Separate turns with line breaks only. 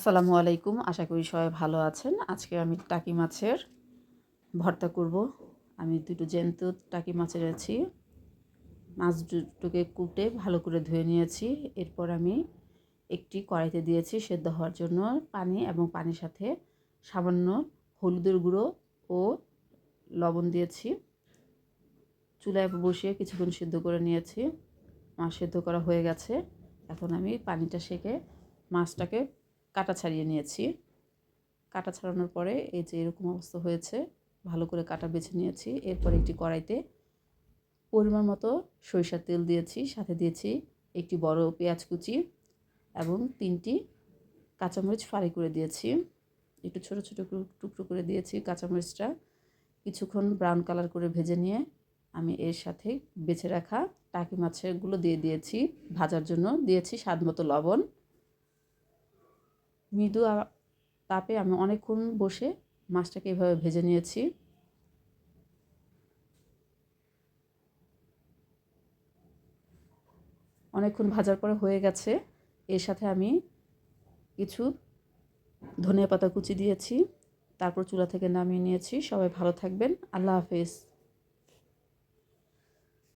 আসসালামু আলাইকুম, আশা করি সবাই ভালো আছেন। আজকে আমি টাকি মাছের ভর্তা করব। আমি দুটো জ্যান্ত টাকি মাছ এনেছি। মাছ দুটোকে কুটে ভালো করে ধুয়ে নিয়েছি। এরপর আমি একটি কড়াইতে দিয়েছি সেদ্ধ হওয়ার জন্য পানি, এবং পানির সাথে সামান্য হলুদের গুঁড়ো ও লবণ দিয়েছি। চুলায় বসিয়ে কিছুক্ষণ সিদ্ধ করে নিয়েছি। মাছ সিদ্ধ করা হয়ে গেছে। এখন আমি পানিটা সেকে মাছটাকে কাটা ছাড়িয়ে নিয়েছি। কাটা ছাড়ানোর পরে এই যে এরকম অবস্থা হয়েছে, ভালো করে কাটা বেছে নিয়েছি। এরপর একটি কড়াইতে পরিমাণ মতো সরিষার তেল দিয়েছি, সাথে দিয়েছি একটি বড় পেঁয়াজ কুচি এবং 3টি কাঁচামরিচ ফালি করে দিয়েছি। একটু ছোট ছোট টুকরো করে দিয়েছি কাঁচামরিচটা। কিছুক্ষণ ব্রাউন কালার করে ভেজে নিয়ে আমি এর সাথে বেছে রাখা টাকি মাছগুলো দিয়ে দিয়েছি। ভাজার জন্য দিয়েছি স্বাদ মতো লবণ। মৃদু তাপে আমি অনেকক্ষণ বসে মাছটাকে এভাবে ভেজে নিয়েছি। অনেকক্ষণ ভাজার পরে হয়ে গেছে। এর সাথে আমি কিছু ধনিয়া পাতা কুচি দিয়েছি। তারপর চুলা থেকে নামিয়ে নিয়েছি। সবাই ভালো থাকবেন। আল্লাহ হাফেজ।